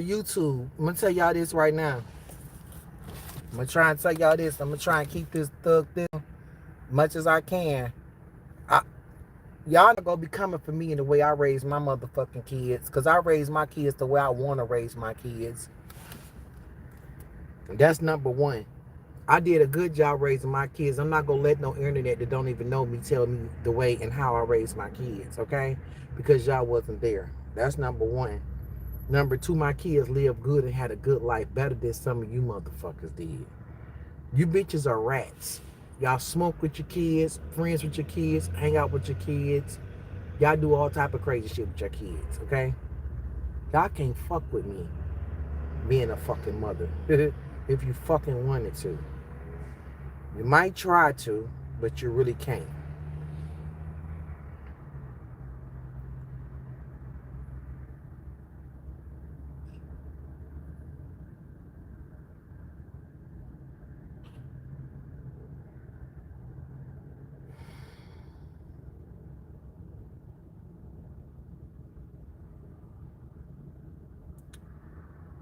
YouTube. I'm gonna tell y'all this right now. I'm gonna try and tell y'all this. I'm gonna try and keep this thug this much as I can. I, y'all not gonna be coming for me in the way I raise my motherfucking kids, cause I raise my kids the way I wanna raise my kids. That's number one. I did a good job raising my kids. I'm not gonna let no internet that don't even know me tell me the way and how I raised my kids, okay? Because y'all wasn't there. That's number one. Number two, my kids lived good and had a good life, better than some of you motherfuckers did. You bitches are rats. Y'all smoke with your kids, friends with your kids, hang out with your kids. Y'all do all type of crazy shit with your kids, okay? Y'all can't fuck with me being a fucking mother if you fucking wanted to. You might try to, but you really can't.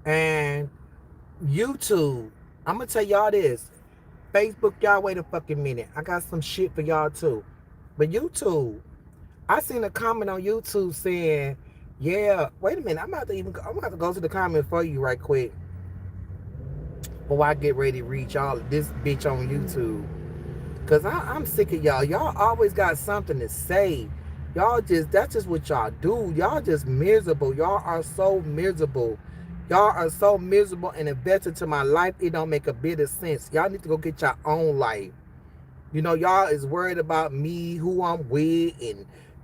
And YouTube, I'm gonna tell y'all this. Facebook, y'all wait a fucking minute. I got some shit for y'all too. But YouTube, I seen a comment on YouTube saying, yeah, wait a minute, I'm about to go to the comment for you right quick before I get ready to reach y'all this bitch on YouTube. Cause I'm sick of y'all. Y'all always got something to say. That's just what y'all do. Y'all just miserable. Y'all are so miserable. Y'all are so miserable and invested to my life. It don't make a bit of sense. Y'all need to go get your own life. You know, y'all is worried about me, who I'm with,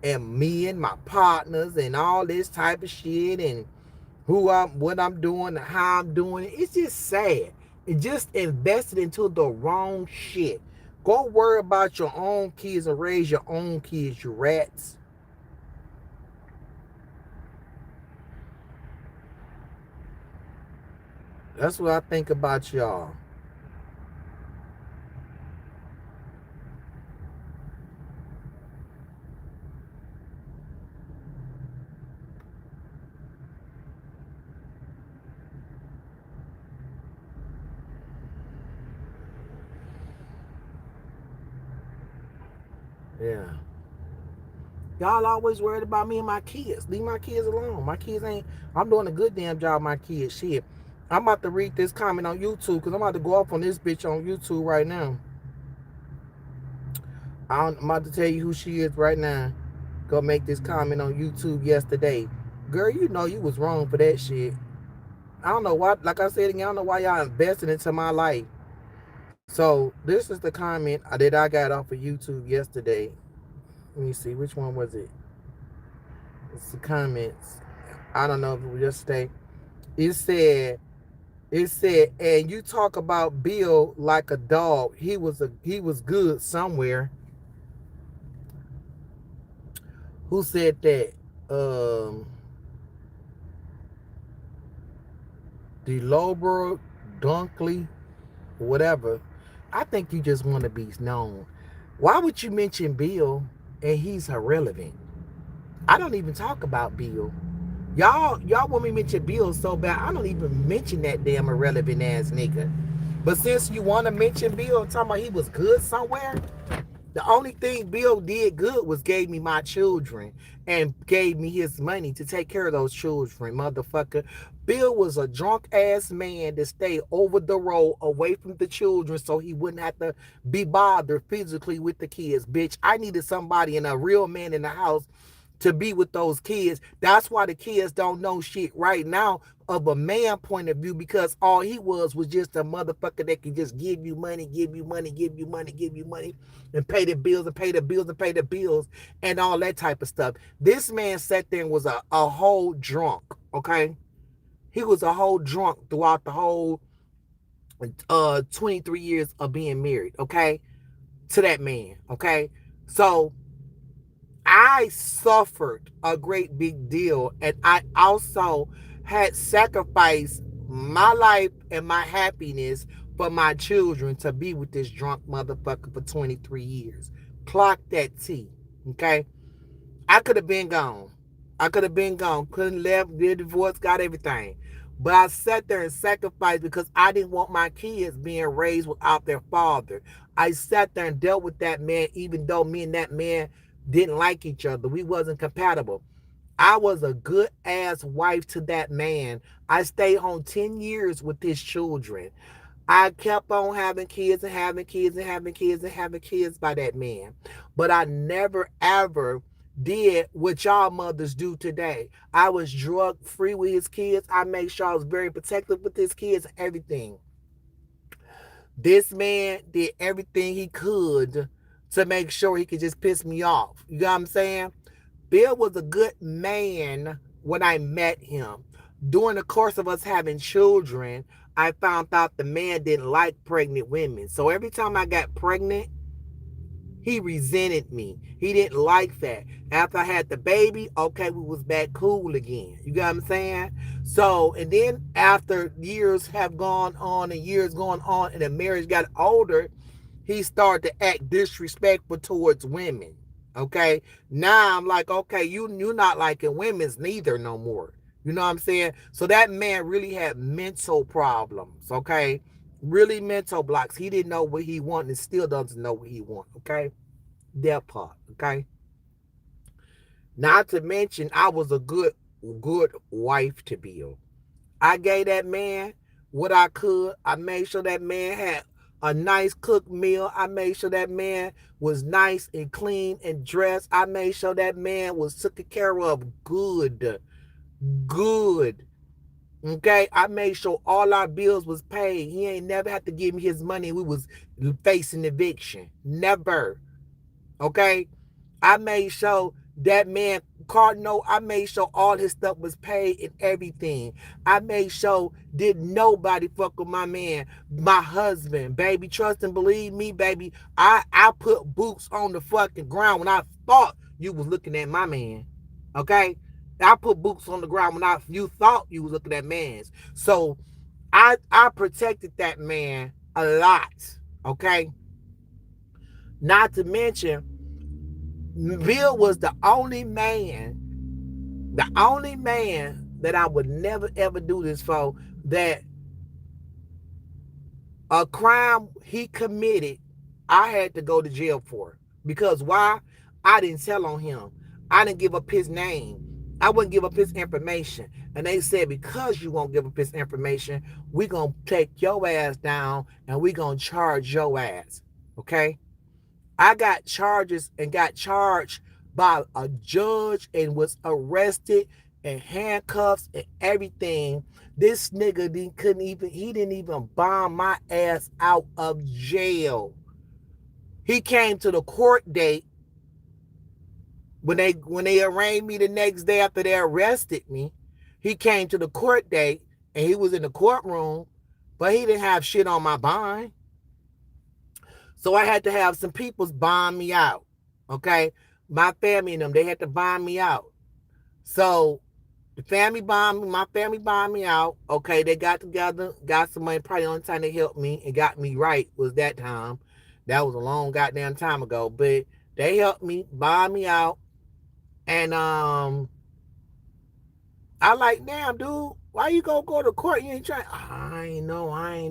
and me and my partners and all this type of shit and what I'm doing and how I'm doing it. It's just sad. It just invested into the wrong shit. Go worry about your own kids and raise your own kids, you rats. That's what I think about y'all. Yeah. Y'all always worried about me and my kids. Leave my kids alone. My kids ain't. I'm doing a good damn job. My kids, shit. I'm about to read this comment on YouTube because I'm about to go off on this bitch on YouTube right now. I'm about to tell you who she is right now. Go make this comment on YouTube yesterday. Girl, you know you was wrong for that shit. I don't know why. Like I said again, I don't know why y'all invested into my life. So this is the comment that I got off of YouTube yesterday. Let me see, which one was it? It's the comments. I don't know if it was yesterday. It said, and you talk about Bill like a dog. He was good somewhere. Who said that? DeLober, Dunkley, whatever. I think you just want to be known. Why would you mention Bill and he's irrelevant? I don't even talk about Bill. Y'all want me to mention Bill so bad, I don't even mention that damn irrelevant ass nigga. But since you want to mention Bill, talking about he was good somewhere, the only thing Bill did good was gave me my children and gave me his money to take care of those children, motherfucker. Bill was a drunk ass man that stayed over the road away from the children so he wouldn't have to be bothered physically with the kids. Bitch, I needed somebody and a real man in the house to be with those kids. That's why the kids don't know shit right now of a man point of view, because all he was just a motherfucker that could just give you money, give you money, give you money, give you money, and pay the bills and pay the bills and pay the bills and all that type of stuff. This man sat there and was a whole drunk, okay? He was a whole drunk throughout the whole 23 years of being married, okay? To that man, okay? So I suffered a great big deal, and I also had sacrificed my life and my happiness for my children to be with this drunk motherfucker for 23 years. Clock that T, okay? I could have been gone. I could have been gone. Couldn't left, did divorce, got everything. But I sat there and sacrificed because I didn't want my kids being raised without their father. I sat there and dealt with that man, even though me and that man didn't like each other. We wasn't compatible. I was a good ass wife to that man. I stayed home 10 years with his children. I kept on having kids and having kids and having kids and having kids by that man. But I never ever did what y'all mothers do today. I was drug free with his kids. I made sure I was very protective with his kids and everything. This man did everything he could to make sure he could just piss me off. You know what I'm saying? Bill was a good man when I met him. During the course of us having children, I found out the man didn't like pregnant women. So every time I got pregnant, he resented me. He didn't like that. After I had the baby, okay, we was back cool again. You got what I'm saying? So, and then after years have gone on and years going on and the marriage got older, he started to act disrespectful towards women. Okay. Now I'm like, okay, you're not liking women's neither no more. You know what I'm saying? So that man really had mental problems. Okay. Really mental blocks. He didn't know what he wanted and still doesn't know what he wants. Okay. That part. Okay. Not to mention, I was a good wife to Bill. I gave that man what I could. I made sure that man had a nice cooked meal. I made sure that man was nice and clean and dressed. I made sure that man was taken care of good. Good. Okay? I made sure all our bills was paid. He ain't never had to give me his money. We was facing eviction. Never. Okay? I made sure that man Cardinal, I made sure all his stuff was paid and everything. I made sure did nobody fuck with my man, my husband, baby. Trust and believe me, baby. I put boots on the fucking ground when I thought you was looking at my man. Okay? I put boots on the ground when you thought you was looking at man's. So I protected that man a lot. Okay? Not to mention Bill was the only man that I would never ever do this for, that a crime he committed, I had to go to jail for. Because why? I didn't tell on him. I didn't give up his name. I wouldn't give up his information. And they said, because you won't give up his information, we're going to take your ass down and we're going to charge your ass. Okay? I got charges and got charged by a judge and was arrested and handcuffs and everything. This nigga he didn't even bomb my ass out of jail. He came to the court date when they arraigned me the next day after they arrested me. He came to the court date and he was in the courtroom, but he didn't have shit on my bond. So I had to have some peoples bond me out. Okay? My family and them, they had to bond me out. So my family bond me out. Okay, they got together, got some money. Probably the only time they helped me and got me right was that time. That was a long goddamn time ago. But they helped me, bond me out. And I like, damn, dude, why you gonna go to court? You ain't trying. I ain't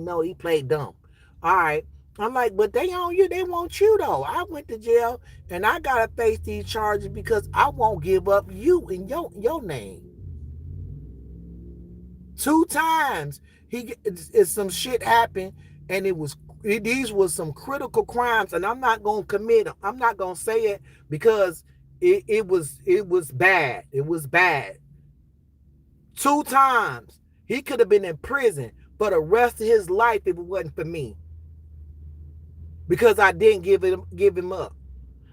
know. He played dumb. All right. I'm like, but they on you. They want you though. I went to jail and I gotta face these charges because I won't give up you and your name. 2 times some shit happened, and these was some critical crimes, and I'm not gonna commit them. I'm not gonna say it because it was bad. It was bad. 2 times he could have been in prison for the rest of his life if it wasn't for me. Because I didn't give him up.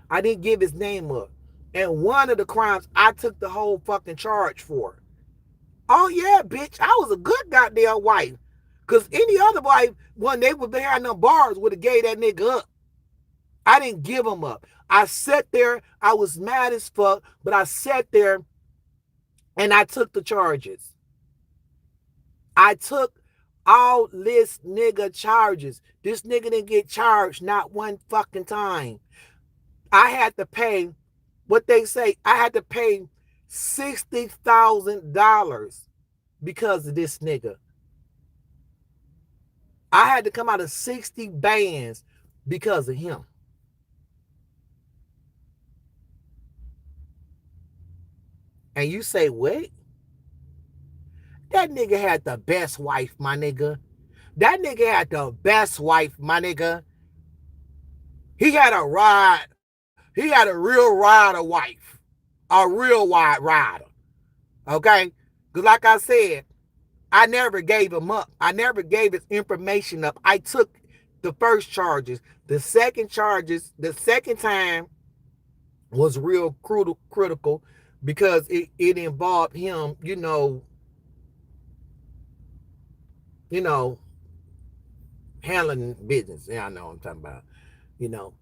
I didn't give his name up. And one of the crimes I took the whole fucking charge for. Oh yeah, bitch, I was a good goddamn wife. Cause any other wife, when they were behind them bars, would have gave that nigga up. I didn't give him up. I sat there, I was mad as fuck, but I sat there and I took the charges. I took all this nigga charges. This nigga didn't get charged not one fucking time. I had to pay what they say. I had to pay $60,000 because of this nigga. I had to come out of 60 bands because of him. And you say, wait, that nigga had the best wife, my nigga. That nigga had the best wife, my nigga. He had a ride. He had a real rider wife. A real wide rider. Okay? Because like I said, I never gave him up. I never gave his information up. I took the first charges. The second time was real critical because it involved him, you know, handling business. Yeah, I know what I'm talking about. You know.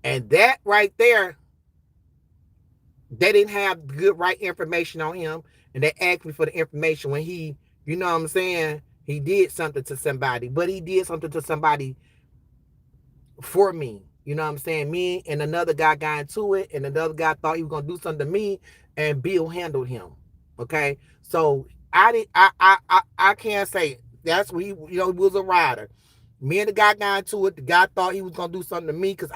And that right there, they didn't have good right information on him. And they asked me for the information when he, you know what I'm saying, he did something to somebody. But he did something to somebody for me. You know what I'm saying? Me and another guy got into it, and another guy thought he was gonna do something to me, and Bill handled him. Okay, so I did. I can't say that's what he. He was a rider. Me and the guy got into it. The guy thought he was gonna do something to me because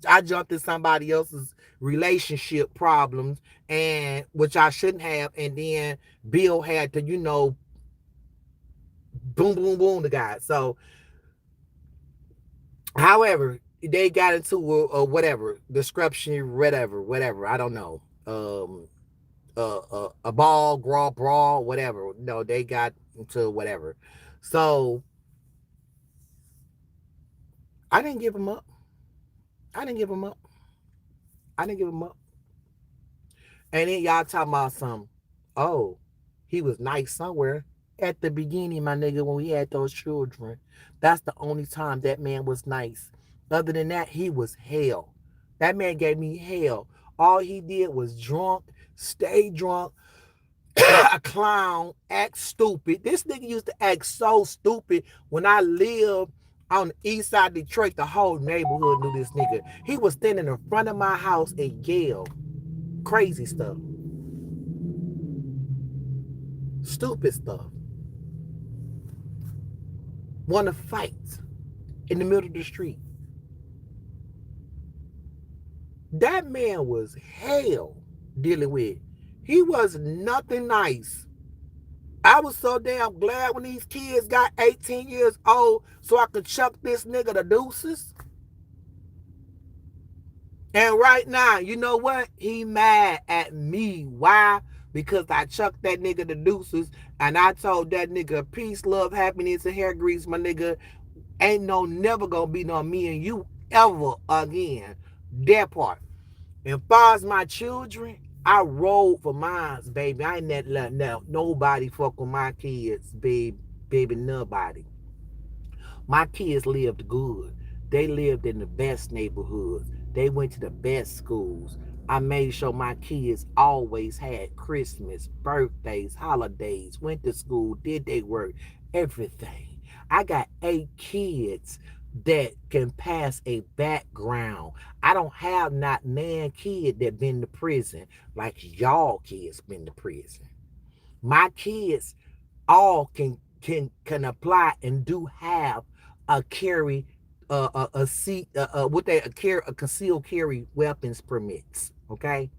I jumped in somebody else's relationship problems, and which I shouldn't have. And then Bill had to, boom, boom, boom, the guy. So, however, they got into whatever disruption, whatever. I don't know. A ball, brawl, whatever. No, they got into whatever. So I didn't give him up. I didn't give him up. I didn't give him up. And then y'all talking about some, oh, he was nice somewhere. At the beginning, my nigga, when we had those children, that's the only time that man was nice. Other than that, he was hell. That man gave me hell. All he did was drunk, stay drunk, a clown, act stupid. This nigga used to act so stupid when I lived on the east side of Detroit. The whole neighborhood knew this nigga. He was standing in front of my house and yelled crazy stuff, stupid stuff, want to fight in the middle of the street. That man was hell dealing with. He was nothing nice. I was so damn glad when these kids got 18 years old so I could chuck this nigga the deuces. And right now, you know what? He mad at me. Why? Because I chucked that nigga the deuces and I told that nigga peace, love, happiness, and hair grease, my nigga. Ain't never gonna be no me and you ever again. That part. As far as my children, I rolled for mines, baby. I ain't let nobody fuck with my kids, baby, nobody. My kids lived good. They lived in the best neighborhoods. They went to the best schools. I made sure my kids always had Christmas, birthdays, holidays, went to school, did they work, everything. I got 8 kids that can pass a background. I don't have not man kid that been to prison like y'all kids been to prison. My kids all can apply and do have a carry a seat what they a carry a concealed carry weapons permits, okay?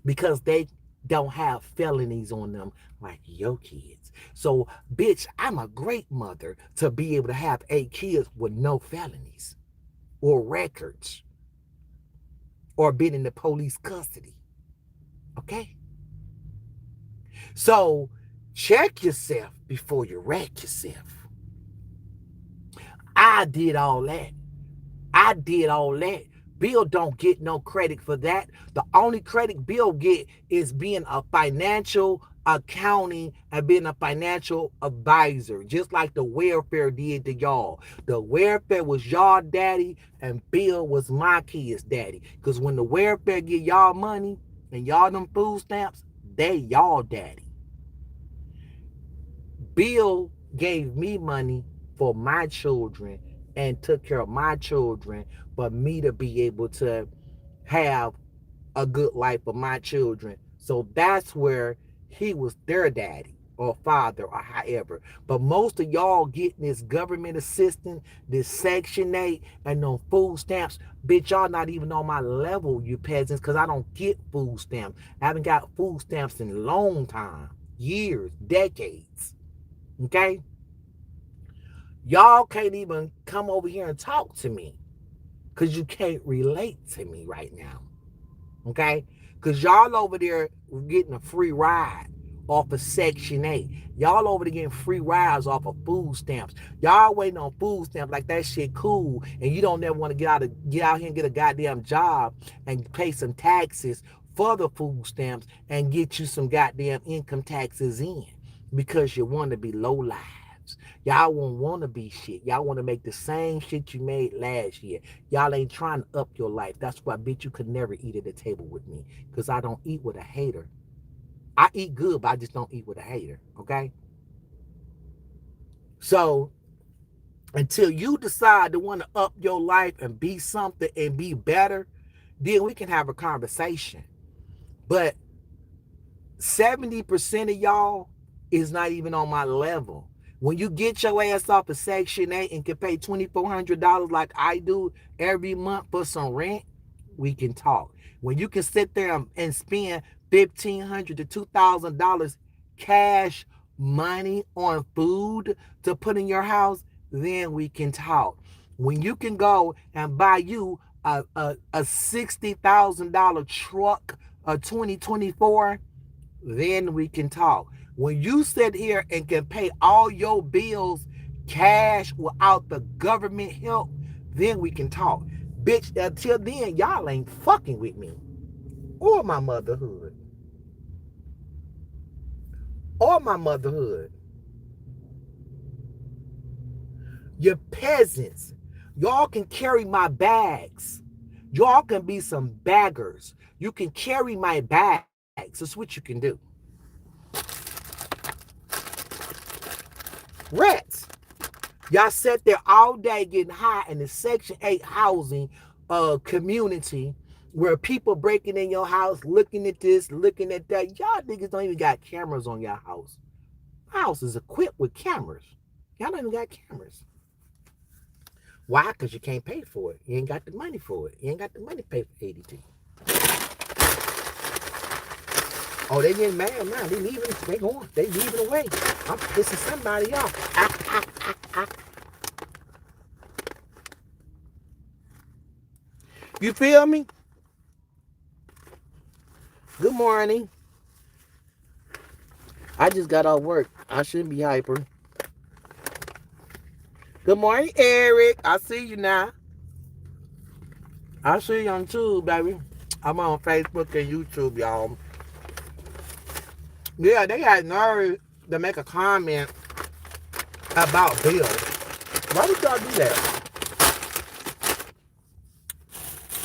Because they don't have felonies on them like your kids. So, bitch, I'm a great mother to be able to have 8 kids with no felonies or records or been in the police custody. Okay? So, check yourself before you wreck yourself. I did all that. I did all that. Bill don't get no credit for that. The only credit Bill get is being a financial accounting and being a financial advisor, just like the welfare did to y'all. The welfare was y'all daddy and Bill was my kid's daddy. Because when the welfare get y'all money and y'all them food stamps, they y'all daddy. Bill gave me money for my children and took care of my children, but me to be able to have a good life for my children. So that's where he was their daddy. or father or however. But most of y'all getting this government assistance, this Section 8, and no food stamps. Bitch, y'all not even on my level, you peasants, because I don't get food stamps. I haven't got food stamps in a long time. Years, decades. Okay? Y'all can't even come over here and talk to me because you can't relate to me right now. Okay? Because y'all over there getting a free ride off of Section 8. Y'all over there getting free rides off of food stamps. Y'all waiting on food stamps like that shit cool, and you don't never want to get out here and get a goddamn job and pay some taxes for the food stamps and get you some goddamn income taxes in because you want to be low lives. Y'all won't want to be shit. Y'all want to make the same shit you made last year. Y'all ain't trying to up your life. That's why, bitch, you could never eat at the table with me because I don't eat with a hater. I eat good, but I just don't eat with a hater, okay? So until you decide to want to up your life and be something and be better, then we can have a conversation. But 70% of y'all is not even on my level. When you get your ass off of Section 8 and can pay $2,400 like I do every month for some rent, we can talk. When you can sit there and spend $1,500 to $2,000 cash money on food to put in your house, then we can talk. When you can go and buy you a $60,000 truck, a 2024, then we can talk. When you sit here and can pay all your bills cash without the government help, then we can talk. Bitch, until then, y'all ain't fucking with me. Or my motherhood. Or my motherhood. You're peasants. Y'all can carry my bags. Y'all can be some baggers. You can carry my bags. That's what you can do. Rats. Y'all sat there all day getting high in the Section 8 housing community where people breaking in your house, looking at this, looking at that. Y'all niggas don't even got cameras on your house. My house is equipped with cameras. Y'all don't even got cameras. Why? Because you can't pay for it. You ain't got the money for it. You ain't got the money to pay for ADT. Oh, they getting mad now. They leaving. They going. They leaving away. I'm pissing somebody off. You feel me? Good morning. I just got off work. I shouldn't be hyper. Good morning, Eric. I see you now. I see you on YouTube, baby. I'm on Facebook and YouTube, y'all. Yeah, they had nerve to make a comment about Bill. Why would y'all do that?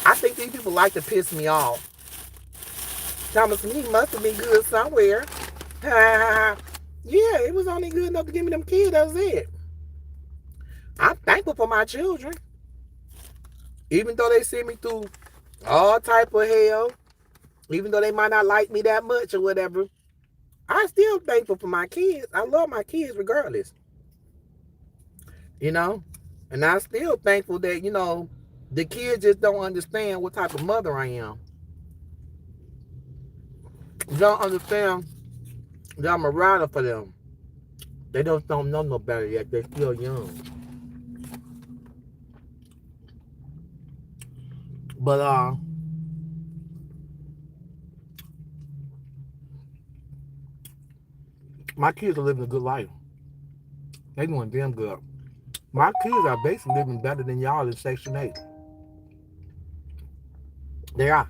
I think these people like to piss me off. Thomas and he must have been good somewhere. Yeah, it was only good enough to give me them kids. That was it. I'm thankful for my children. Even though they see me through all type of hell, even though they might not like me that much or whatever, I still thankful for my kids. I love my kids regardless. You know? And I'm still thankful that, the kids just don't understand what type of mother I am. They don't understand that I'm a rider for them. They just don't know no better yet. They're still young. But my kids are living a good life. They doing damn good. My kids are basically living better than y'all in Section 8. They are.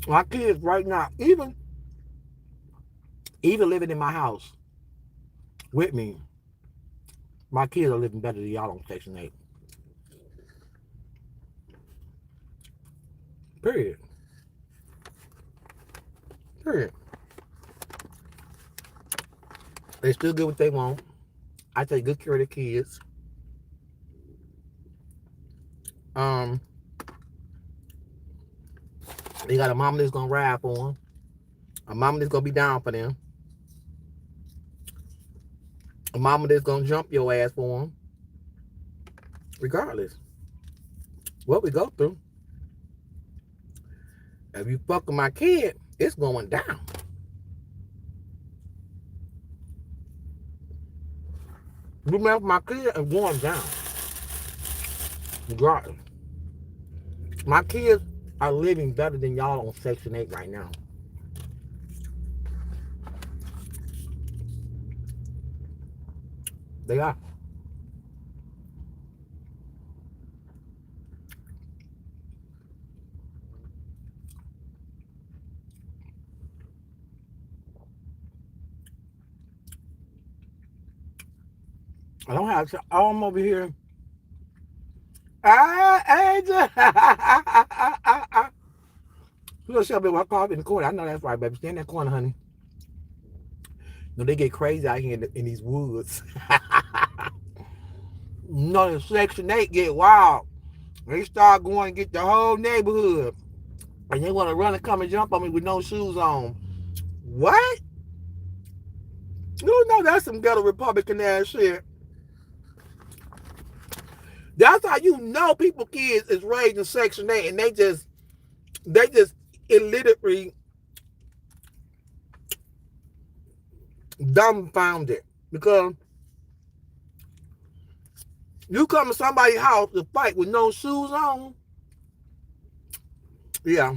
My kids right now, even living in my house with me, my kids are living better than y'all on Section 8. Period. Period. They still get what they want. I take good care of the kids. They got a mama that's gonna ride for them. A mama that's gonna be down for them. A mama that's gonna jump your ass for them, regardless what we go through. If you fucking my kid, it's going down. You mess my kid, it's going down. Regardless. My kids are living better than y'all on Section 8 right now. They are. I don't have to. I'm over here. Angel. You gonna shove it while coffee in the corner. I know that's right, baby. Stand in that corner, honey. No, they get crazy out here in these woods. No, the Section 8 get wild. They start going and get the whole neighborhood. And they want to run and come and jump on me with no shoes on. What? You know that's some ghetto Republican ass shit. That's how you know people kids is raised in Section 8 and they just illiterate dumbfounded. Because you come to somebody's house to fight with no shoes on, yeah,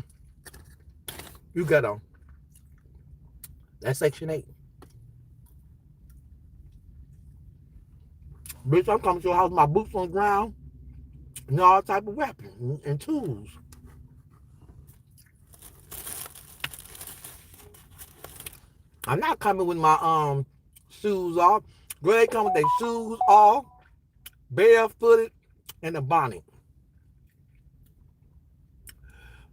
you got on. That's Section 8. Bitch, I'm coming to your house with my boots on the ground and all type of weapons and tools. I'm not coming with my shoes off. Greg come with their shoes off, barefooted, and a bonnet.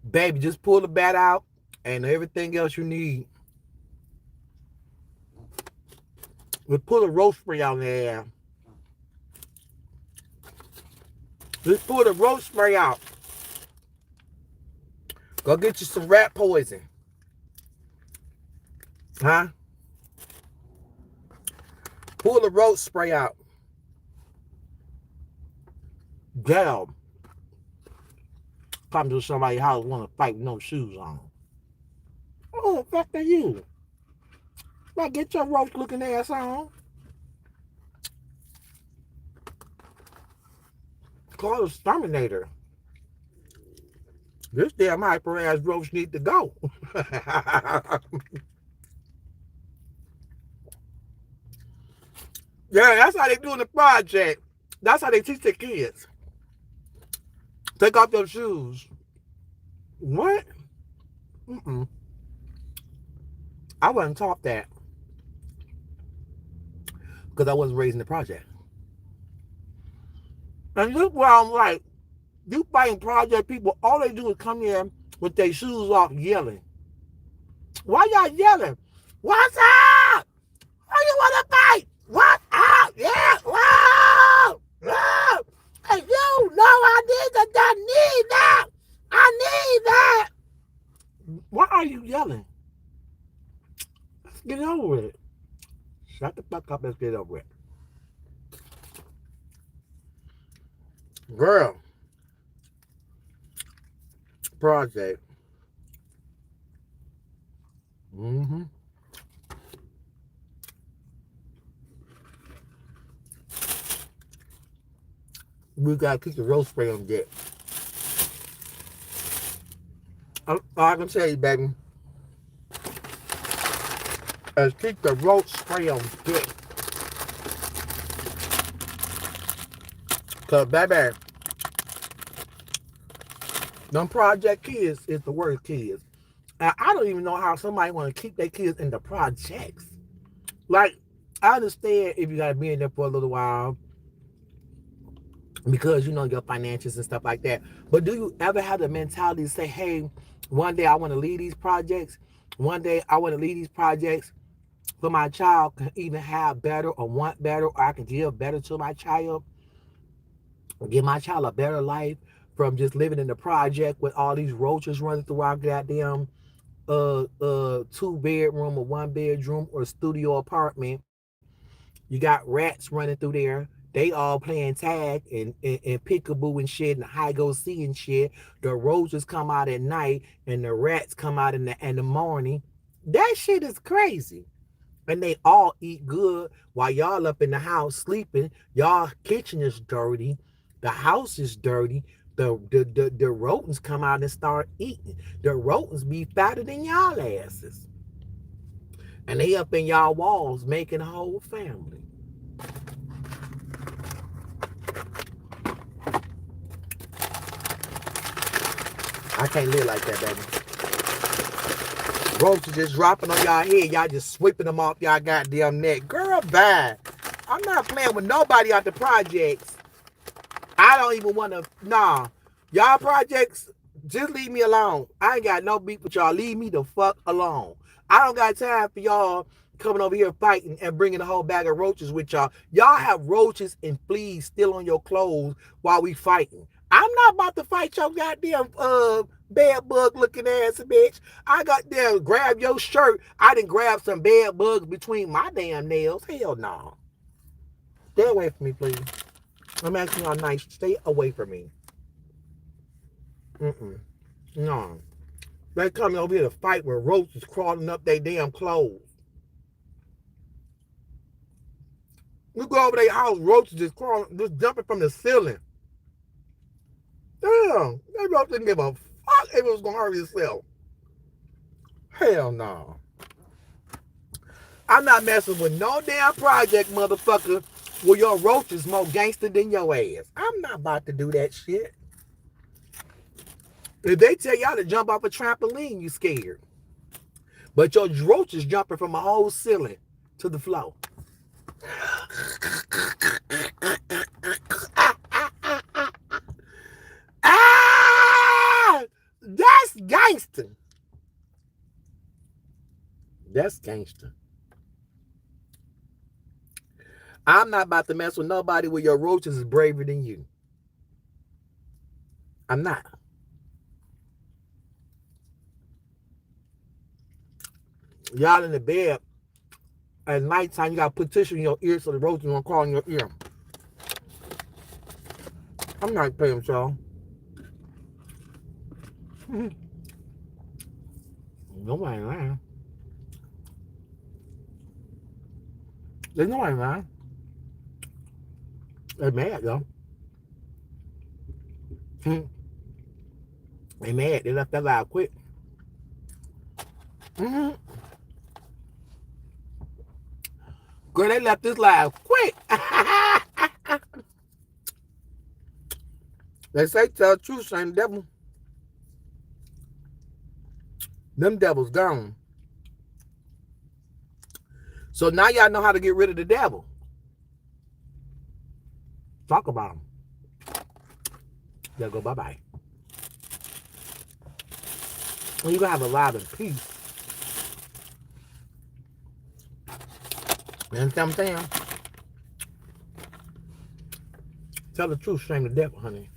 Baby, just pull the bat out and everything else you need. We pull the roach spray out there. Just pull the roach spray out. Go get you some rat poison. Huh? Pull the roach spray out. Damn. Come to somebody's house want to fight with no shoes on. Oh, the fuck are you? Now get your roach looking ass on. Call the exterminator. This damn hyper ass roach need to go. Yeah, that's how they do in the project. That's how they teach their kids. Take off your shoes. What? Mm-mm. I wasn't taught that because I wasn't raised in the project. And look where I'm like, you fighting project people, all they do is come here with their shoes off yelling. Why y'all yelling? What's up? Who you want to fight? What's up? Yeah, whoa! Whoa! And you know I need that. I need that. Why are you yelling? Let's get over with it. Shut the fuck up. Let's get over it. Girl. Project. Mm-hmm. We gotta keep the roast spray on deck. I can tell you, baby, is keep the roast spray on deck. Cause baby, them project kids is the worst kids. And I don't even know how somebody want to keep their kids in the projects. Like, I understand if you gotta be in there for a little while because you know your finances and stuff like that. But do you ever have the mentality to say, hey, one day I want to leave these projects. One day I want to leave these projects so my child can even have better or want better, or I can give better to my child, or give my child a better life from just living in the project with all these roaches running through our goddamn 2-bedroom or 1-bedroom or studio apartment You got rats running through there. They all playing tag and peekaboo and shit and hide go see and shit. The roaches come out at night and the rats come out in the morning. That shit is crazy. And they all eat good while y'all up in the house sleeping. Y'all kitchen is dirty. The house is dirty. The rodents come out and start eating. The rodents be fatter than y'all asses. And they up in y'all walls making a whole family. I can't live like that, baby. Roaches just dropping on y'all head. Y'all just sweeping them off y'all goddamn neck. Girl, bye. I'm not playing with nobody out the projects. I don't even want to. Nah. Y'all projects, just leave me alone. I ain't got no beef with y'all. Leave me the fuck alone. I don't got time for y'all coming over here fighting and bringing a whole bag of roaches with y'all. Y'all have roaches and fleas still on your clothes while we fighting. I'm not about to fight your goddamn bed bug looking ass bitch. I got there grab your shirt. I didn't grab some bed bugs between my damn nails. Hell no. Nah. Stay away from me, please. I'm asking y'all nice. Stay away from me. No. They coming over here to fight with roaches crawling up their damn clothes. You go over their house, roaches just crawling, just jumping from the ceiling. Damn, they roaches didn't give a fuck if it was gonna hurt itself. Hell no. I'm not messing with no damn project, motherfucker, where your roaches more gangster than your ass. I'm not about to do that shit. If they tell y'all to jump off a trampoline, you scared. But your roaches jumping from a whole ceiling to the floor. That's gangster. That's gangster. I'm not about to mess with nobody where your roaches is braver than you. I'm not. Y'all in the bed at nighttime, you gotta put tissue in your ear so the roaches won't crawl in your ear. I'm not paying with y'all. Nobody lying. There's nobody lying. They mad though. They mad. They left that loud quick. Girl, they left this live quick. They say tell the truth, shame the devil. Them devils gone. So now y'all know how to get rid of the devil. Talk about them. They'll go bye-bye. Well, you're going to have a life in peace. You understand what I'm saying? Tell the truth, shame the devil, honey.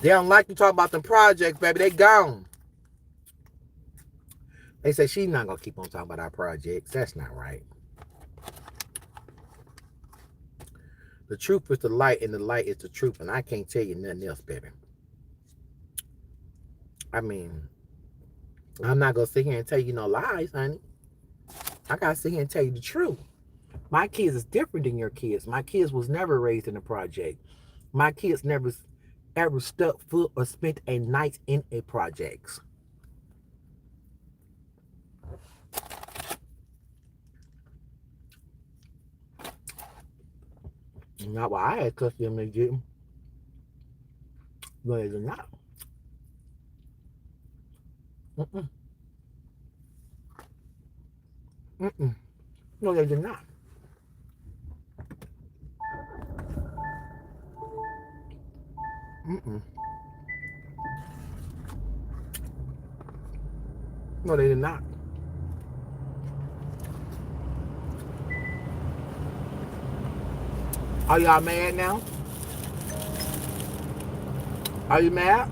They don't like to talk about them projects, baby. They gone. They say she's not going to keep on talking about our projects. That's not right. The truth is the light, and the light is the truth. And I can't tell you nothing else, baby. I mean, I'm not going to sit here and tell you no lies, honey. I got to sit here and tell you the truth. My kids is different than your kids. My kids was never raised in a project. My kids never ever stepped foot or spent a night in a projects. Not why I had cussed them, they didn't. No, they did not. No, they did not. No, they did not. Are y'all mad now? Are you mad?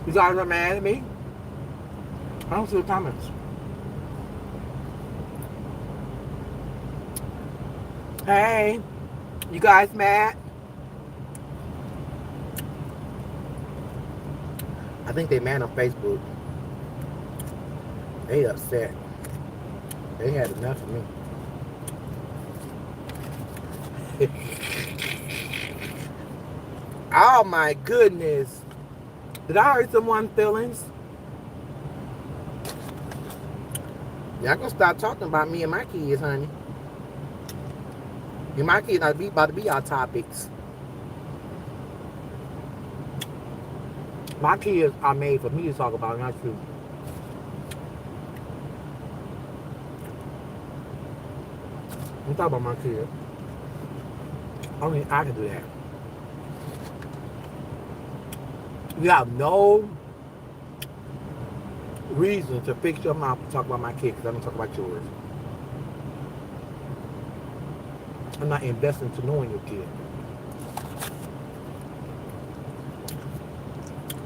You guys are mad at me? I don't see the comments. Hey, you guys mad? I think they mad on Facebook. They upset. They had enough of me. Oh my goodness. Did I hurt someone's feelings? Y'all gonna stop talking about me and my kids, honey. And my kids about to be our topics. My kids are made for me to talk about, not you. I'm talking about my kids. Only I can do that. You have no reason to fix your mouth to talk about my kids because I'm gonna talk about yours. I'm not investing to knowing your kid.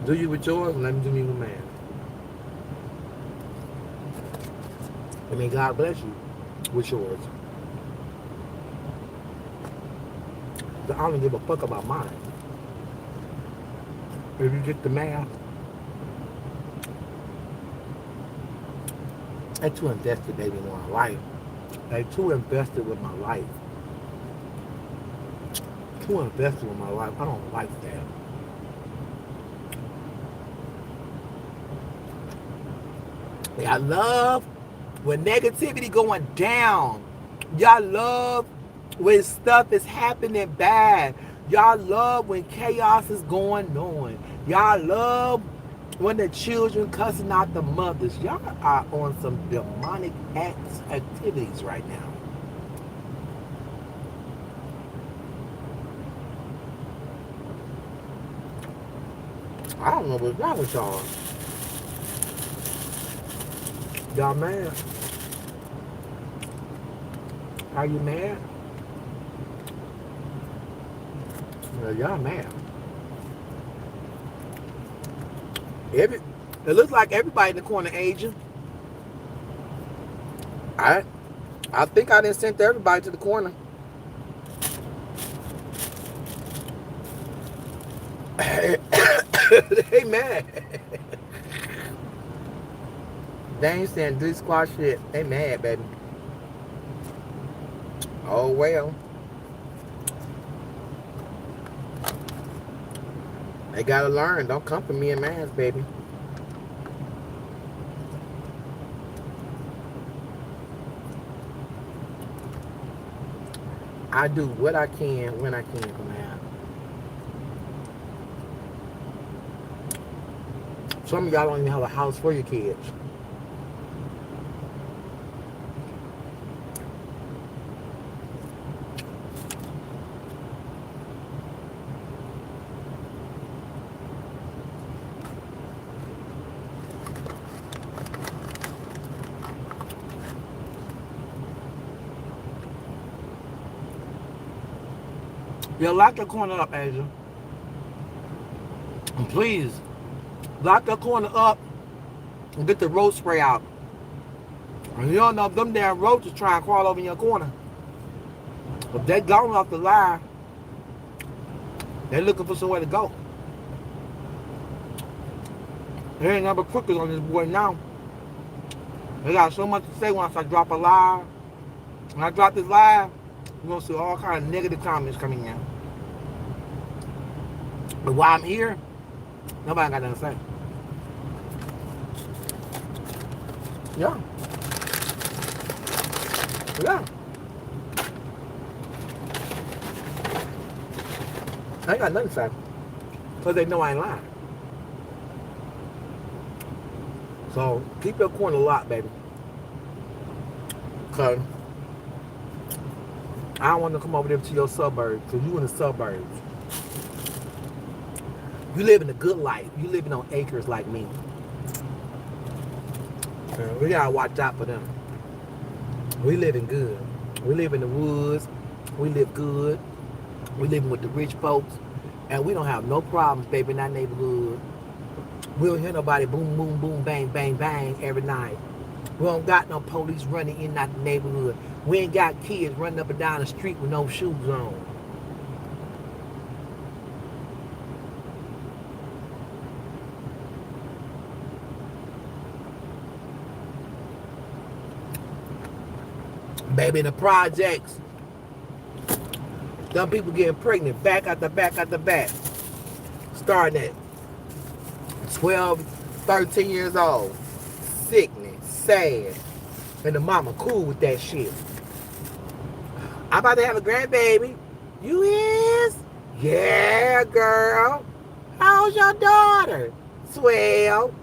Do you with yours and let me do me with mine. And may God bless you with yours. But I don't give a fuck about mine. If you get the math, I'm too invested, baby, in my life. I'm too invested with my life. Too invested with my life. I don't like that. I love when negativity going down. Y'all love when stuff is happening bad. Y'all love when chaos is going on. Y'all love when the children cussing out the mothers. Y'all are on some demonic activities right now. I don't know what's wrong with y'all. Y'all mad? Are you mad? Well, y'all mad. It looks like everybody in the corner aging. I think I didn't send everybody to the corner. They mad. They ain't saying do squash shit. They mad, baby. Oh well. They gotta learn. Don't come for me and mans, baby. I do what I can when I can, man. Some of y'all don't even have a house for your kids. Yeah, lock the corner up, Asia. And please, lock the corner up and get the roach spray out. And you don't know if them damn roaches try and crawl over in your corner. If they gone off the line, they're looking for somewhere to go. There ain't number quickers on this boy now. They got so much to say once I drop a live. When I drop this live, you're gonna see all kind of negative comments coming in. But while I'm here, nobody got nothing to say. Yeah. Yeah. I ain't got nothing to say. Because they know I ain't lying. So keep your corner locked, baby. Because I don't want to come over there to your suburbs. Because you in the suburbs. You living a good life. You living on acres like me. We gotta watch out for them. We living good. We live in the woods. We live good. We living with the rich folks. And we don't have no problems, baby, in our neighborhood. We don't hear nobody boom, boom, boom, bang, bang, bang every night. We don't got no police running in our neighborhood. We ain't got kids running up and down the street with no shoes on. Baby, in the projects, some people getting pregnant back out the back out the back. Starting at 12, 13 years old. Sickening, sad. And the mama cool with that shit. I'm about to have a grandbaby. You is? Yeah, girl. How's your daughter? Swell.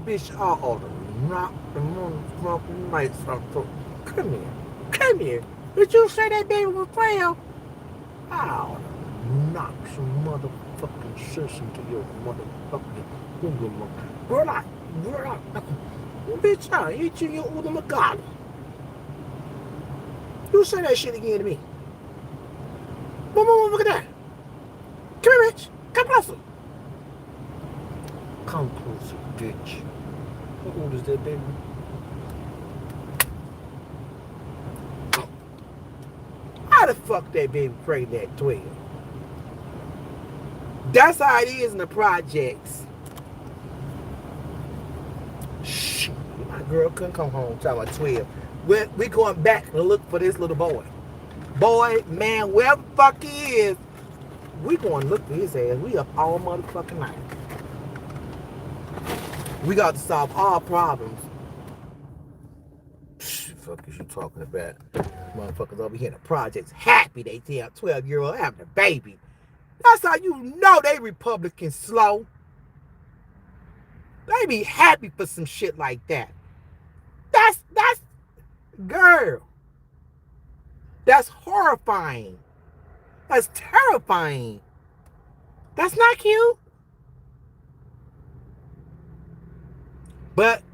Bitch, I ought to knock the motherfucking lights off. Come here. Come here. Did you say that baby was 12? I ought to knock some motherfucking sense into your motherfucking Google. Girl, bitch, I hit you in your Uda Magali. You say that shit again to me. Boom, look at that. Come here, bitch. Come closer. Come closer, bitch. How old is that baby? How the fuck that baby pregnant at 12? That's how it is in the projects. Shit, my girl couldn't come home till I was 12. We going back to look for this little boy. Boy, man, wherever the fuck he is, we going to look for his ass. We up all motherfucking night. We got to solve all problems. Fuck is you talking about? Motherfuckers over here in the projects happy they tell 12-year-old having a baby. That's how you know they Republicans slow. They be happy for some shit like that. That's girl. That's horrifying. That's terrifying. That's not cute. But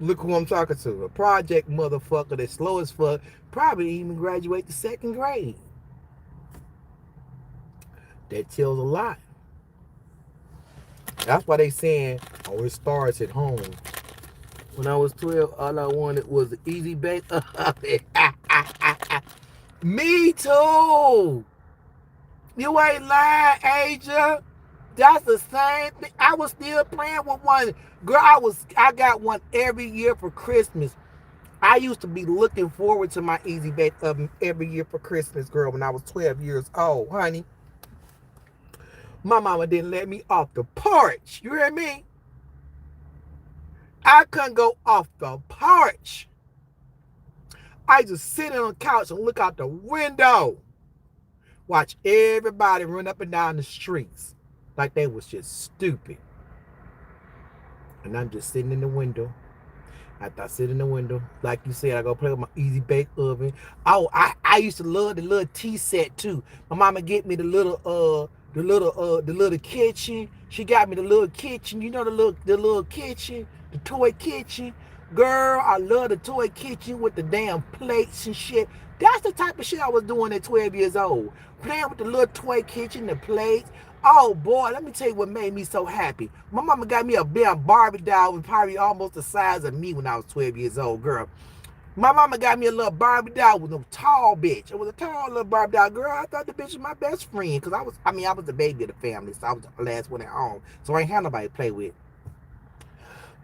look who I'm talking to. A project motherfucker that's slow as fuck. Probably even graduate to 2nd grade. That tells a lot. That's why they saying, oh, it starts at home. When I was 12, all I wanted was an easy bake. Me too. You ain't lying, Asia. That's the same thing. I was still playing with one. Girl, I got one every year for Christmas. I used to be looking forward to my easy bake oven every year for Christmas, girl, when I was 12 years old, honey. My mama didn't let me off the porch. You hear me? I couldn't go off the porch. I just sit on the couch and look out the window. Watch everybody run up and down the streets like they was just stupid. And I'm just sitting in the window. After I sit in the window, like you said, I go play with my easy bake oven. Oh, I used to love the little tea set too. My mama get me the little kitchen. She got me the little kitchen. You know the little kitchen, the toy kitchen. Girl, I love the toy kitchen with the damn plates and shit. That's the type of shit I was doing at 12 years old. Playing with the little toy kitchen, the plates. Oh boy, let me tell you what made me so happy. My mama got me a damn Barbie doll was probably almost the size of me when I was 12 years old, girl. My mama got me a little Barbie doll with a tall bitch. It was a tall little Barbie doll, girl. I thought the bitch was my best friend because I was the baby of the family, so I was the last one at home. So I ain't had nobody to play with.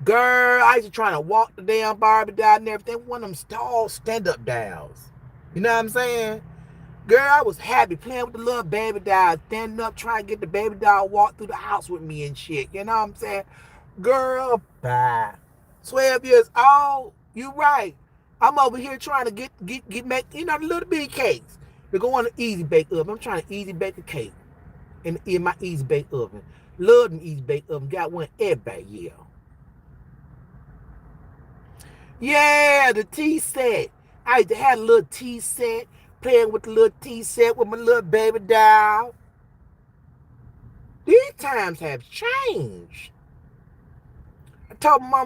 Girl, I used to try to walk the damn Barbie doll and everything. One of them tall stand-up dolls. You know what I'm saying? Girl, I was happy playing with the little baby doll, standing up, trying to get the baby doll walk through the house with me and shit. You know what I'm saying? Girl, bye. 12 years old, you right. I'm over here trying to make, the little bitty cakes. We're going to easy bake oven. I'm trying to easy bake a cake in my easy bake oven. Love an easy bake oven. Got one every year. Yeah, the tea set. I used to have a little tea set. Playing with the little tea set with my little baby doll. These times have changed. I told my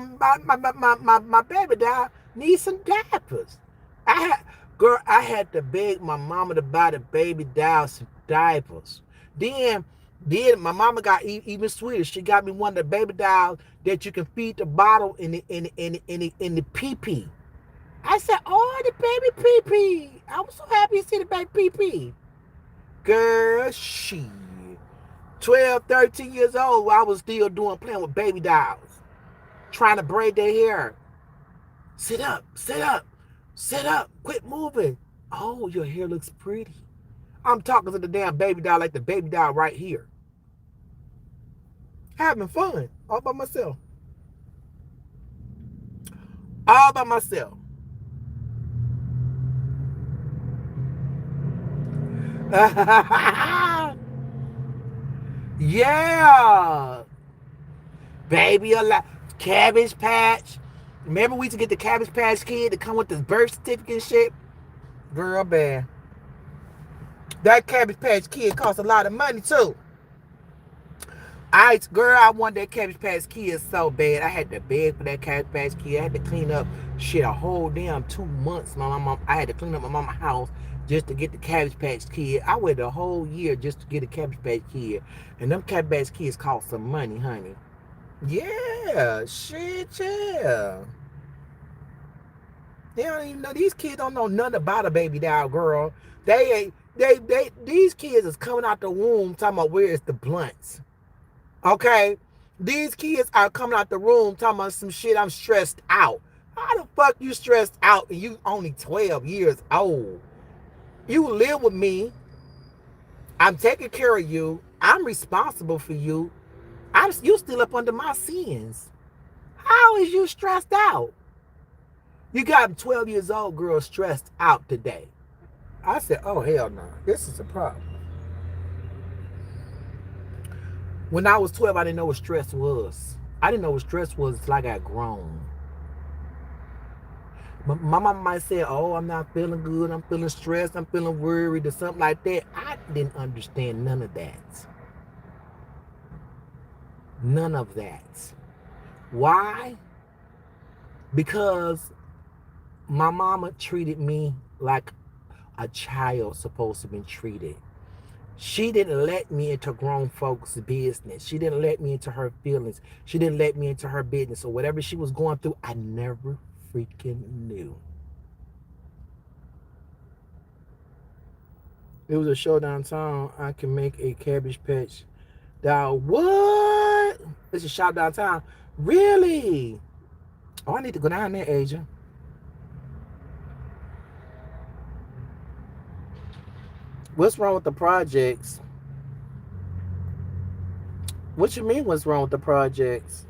baby doll needs some diapers. I had to beg my mama to buy the baby doll some diapers. Then my mama got even sweeter. She got me one of the baby dolls that you can feed the bottle in the pee-pee. I said, oh, the baby pee-pee. I was so happy to see the baby pee-pee. Girl, she 12, 13 years old, I was still playing with baby dolls, trying to braid their hair. Sit up, sit up, sit up, quit moving. Oh, your hair looks pretty. I'm talking to the damn baby doll like the baby doll right here. Having fun all by myself. All by myself. Yeah. Baby alive. Cabbage Patch. Remember we used to get the Cabbage Patch Kid to come with this birth certificate and shit? Girl, bad. That Cabbage Patch Kid cost a lot of money too. I wanted that Cabbage Patch Kid so bad. I had to beg for that Cabbage Patch Kid. I had to clean up shit a whole damn 2 months. My mom, I had to clean up my mama's house just to get the Cabbage Patch Kid. I waited a whole year just to get a Cabbage Patch Kid. And them Cabbage Patch Kids cost some money, honey. Yeah, shit, yeah. They don't even know. These kids don't know nothing about a baby doll, girl. They ain't. These kids is coming out the womb talking about where is the blunts. Okay? These kids are coming out the room talking about some shit. I'm stressed out. How the fuck you stressed out and you only 12 years old? You live with me. I'm taking care of you. I'm responsible for you. You still up under my sins. How is you stressed out? You got a 12 years old girl stressed out today. I said, oh, hell no. This is a problem. When I was 12, I didn't know what stress was. I didn't know what stress was until I got grown. My mama might say, oh, I'm not feeling good. I'm feeling stressed. I'm feeling worried or something like that. I didn't understand none of that. None of that. Why? Because my mama treated me like a child supposed to be treated. She didn't let me into grown folks' business. She didn't let me into her feelings. She didn't let me into her business. So whatever she was going through, I never freaking knew. It was a show downtown. I can make a Cabbage Patch doll. What? It's a shop downtown. Really? Oh, I need to go down there, Asia. What's wrong with the projects? What you mean what's wrong with the projects?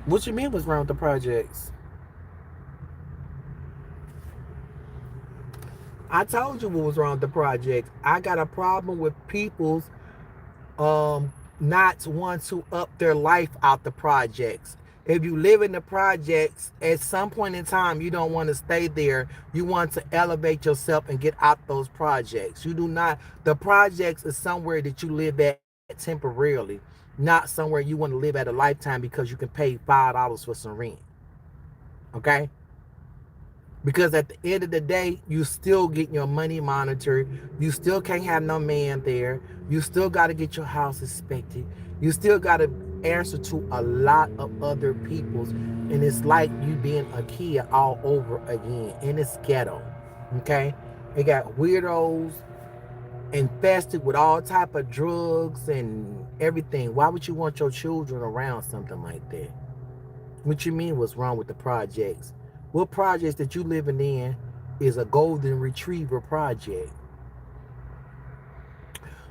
What you mean what's wrong with the projects? I told you what was wrong with the projects. I got a problem with people's not want to up their life out the projects. If you live in the projects, at some point in time, you don't want to stay there. You want to elevate yourself and get out those projects. You do not. The projects is somewhere that you live at temporarily, not somewhere you want to live at a lifetime because you can pay $5 for some rent. Okay? Because at the end of the day, you still getting your money monitored. You still can't have no man there. You still got to get your house inspected. You still got to answer to a lot of other people's. And it's like you being a kid all over again. And it's ghetto. Okay? They got weirdos infested with all type of drugs and everything. Why would you want your children around something like that? What you mean what's wrong with the projects? What projects that you living in is a golden retriever project?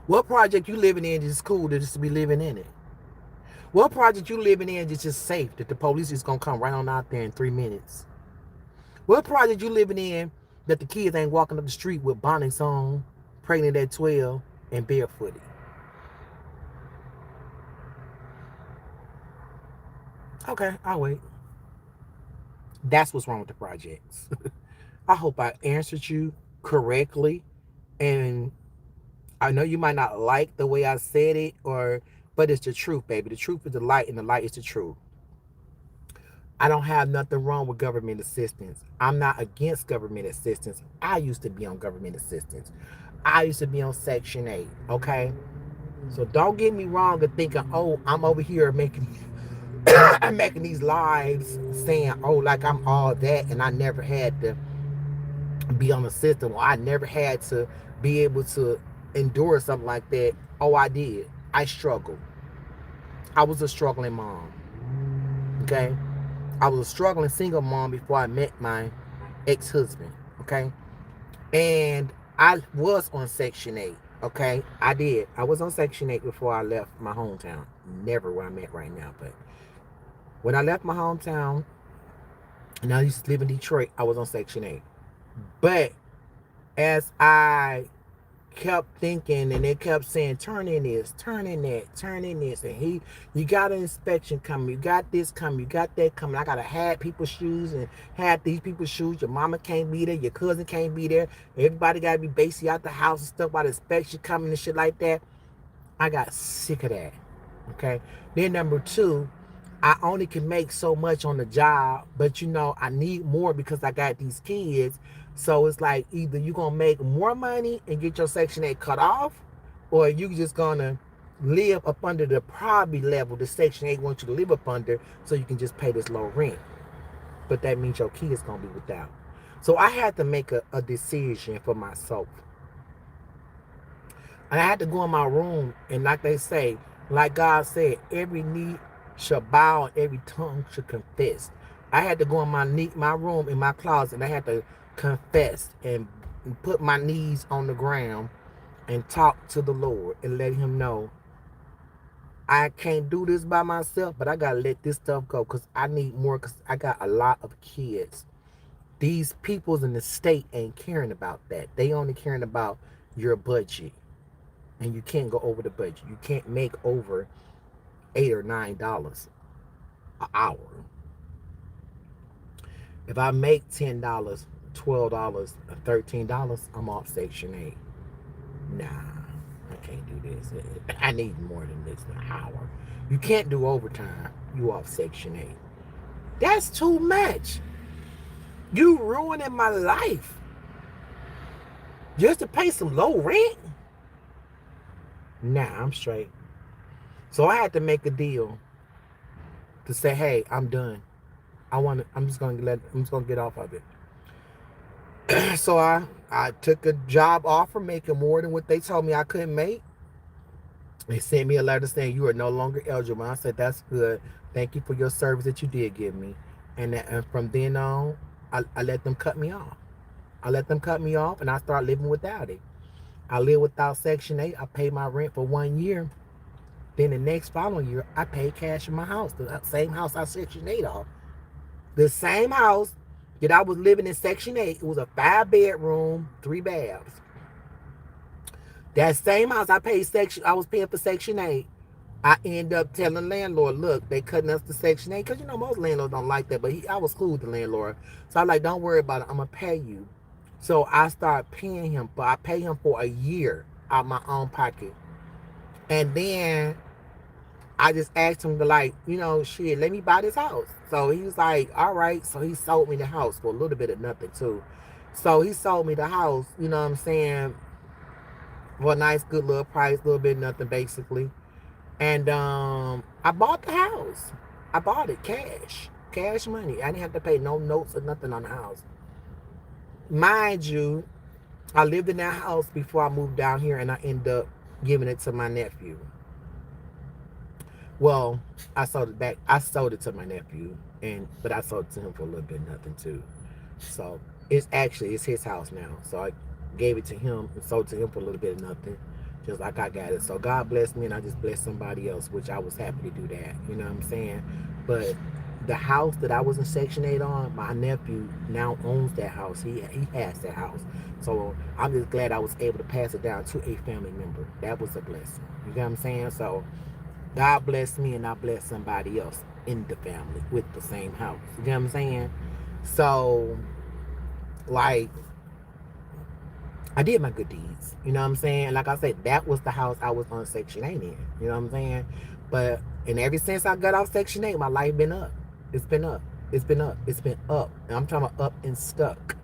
What project you living in is cool to just be living in it? What project you living in is just safe that the police is gonna come right on out there in 3 minutes? What project you living in that the kids ain't walking up the street with bonnets on, pregnant at 12 and barefooted? Okay, I'll wait. That's what's wrong with the projects. I hope I answered you correctly. And I know you might not like the way I said it, but it's the truth, baby. The truth is the light, and the light is the truth. I don't have nothing wrong with government assistance. I'm not against government assistance. I used to be on government assistance. I used to be on Section 8, okay? So don't get me wrong and thinking, oh, I'm over here making I'm making these lives saying, oh, like I'm all that, and I never had to be on the system, or I never had to be able to endure something like that. Oh, I did. I struggled. I was a struggling mom. Okay? I was a struggling single mom before I met my ex-husband. Okay? And I was on Section 8. Okay? I did. I was on Section 8 before I left my hometown. Never where I'm at right now. But when I left my hometown, and I used to live in Detroit, I was on Section 8. But as I kept thinking, and they kept saying, turn in this, turn in that, turn in this, and you got an inspection coming, you got this coming, you got that coming. I gotta have people's shoes and have these people's shoes. Your mama can't be there, your cousin can't be there, everybody gotta be basically out the house and stuff about the inspection coming and shit like that. I got sick of that. Okay. Then number two, I only can make so much on the job, but I need more because I got these kids. So it's like either you're gonna make more money and get your Section 8 cut off, or you just gonna live up under the poverty level the Section 8 wants you to live up under so you can just pay this low rent. But that means your kids gonna be without. So I had to make a decision for myself. And I had to go in my room, and like they say, like God said, every knee shall bow and every tongue shall confess. I had to go in my room, in my closet, and I had to confess and put my knees on the ground and talk to the Lord and let him know I can't do this by myself, but I got to let this stuff go because I need more, because I got a lot of kids. These peoples in the state ain't caring about that. They only caring about your budget. And you can't go over the budget. You can't make over $8 or $9 an hour. If I make $10, $12, or $13, I'm off Section 8. Nah, I can't do this. I need more than this an hour. You can't do overtime. You off Section 8. That's too much. You ruining my life just to pay some low rent. Nah, I'm straight. So I had to make a deal to say, hey, I'm done. I'm just gonna get off of it. So I took a job offer making more than what they told me I couldn't make. They sent me a letter saying you are no longer eligible. I said, that's good. Thank you for your service that you did give me. And from then on, I let them cut me off. I let them cut me off, and I started living without it. I lived without Section 8. I paid my rent for 1 year. Then the next following year, I paid cash in my house, the same house I Section 8 off. The same house that I was living in Section 8, it was a 5-bedroom, 3 baths. That same house I was paying for Section 8. I end up telling the landlord, look, they cutting us to Section 8. Because, most landlords don't like that. But I was cool with the landlord. So I'm like, don't worry about it. I'm going to pay you. So I started paying him. But I paid him for a year out of my own pocket. And then I just asked him to shit, let me buy this house. So he was like, all right. So he sold me the house for a little bit of nothing too. So he sold me the house, you know what I'm saying, for a nice, good little price, a little bit of nothing basically. And I bought the house. I bought it cash money. I didn't have to pay no notes or nothing on the house. Mind you, I lived in that house before I moved down here, and I ended up giving it to my nephew. Well, I sold it back. I sold it to my nephew, but I sold it to him for a little bit of nothing too. So it's his house now. So I gave it to him and sold it to him for a little bit of nothing, just like I got it. So God blessed me, and I just blessed somebody else, which I was happy to do that. You know what I'm saying? But the house that I was in Section 8 on, my nephew now owns that house. He has that house. So I'm just glad I was able to pass it down to a family member. That was a blessing. You know what I'm saying? So God blessed me, and I blessed somebody else in the family with the same house. You know what I'm saying? So, I did my good deeds. You know what I'm saying? Like I said, that was the house I was on Section 8 in. You know what I'm saying? And ever since I got off Section 8, my life been up. It's been up. It's been up. It's been up. And I'm talking about up and stuck.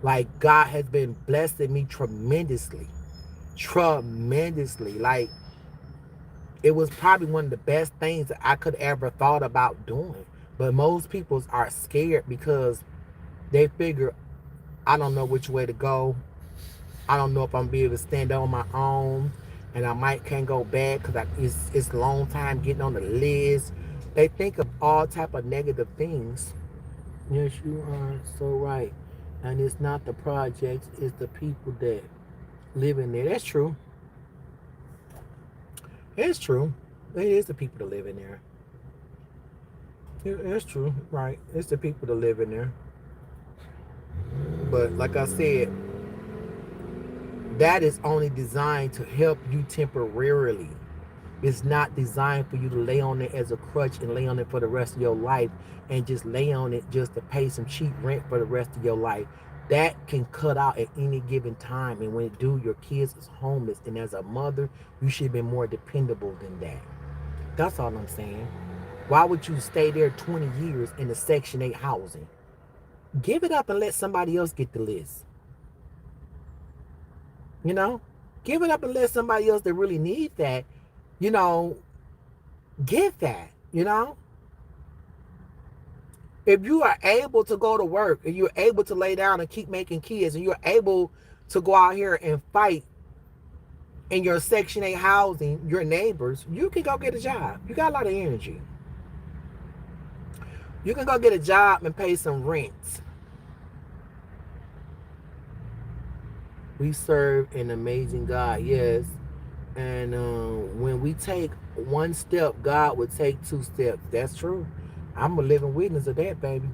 Like, God has been blessing me tremendously. Tremendously. Like, It was probably one of the best things that I could ever thought about doing. But most people are scared because they figure, I don't know which way to go. I don't know if I'm gonna be able to stand on my own, and I might can't go back because it's a long time getting on the list. They think of all type of negative things. Yes, you are so right. And it's not the projects, it's the people that live in there. That's true. It's true. It is the people that live in there. It's true, right? It's the people that live in there. But like I said, that is only designed to help you temporarily. It's not designed for you to lay on it as a crutch and lay on it for the rest of your life and just lay on it just to pay some cheap rent for the rest of your life. That can cut out at any given time. And when it do, your kids is homeless. And as a mother, you should be more dependable than that. That's all I'm saying. Why would you stay there 20 years in the Section 8 housing? Give it up and let somebody else get the list. You know? Give it up and let somebody else that really need that, you know, get that, you know? If you are able to go to work and you're able to lay down and keep making kids and you're able to go out here and fight in your Section 8 housing, your neighbors, you can go get a job. You got a lot of energy. You can go get a job and pay some rent. We serve an amazing God, yes. And when we take one step, God would take two steps. That's true. I'm a living witness of that, baby.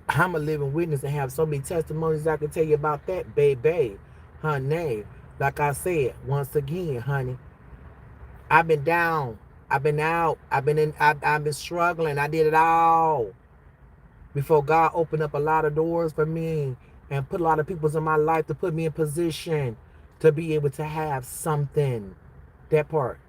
I'm a living witness and have so many testimonies I can tell you about that, baby. Honey, like I said, once again, honey, I've been down. I've been out. I've been struggling. I did it all before God opened up a lot of doors for me and put a lot of people in my life to put me in position to be able to have something. That part.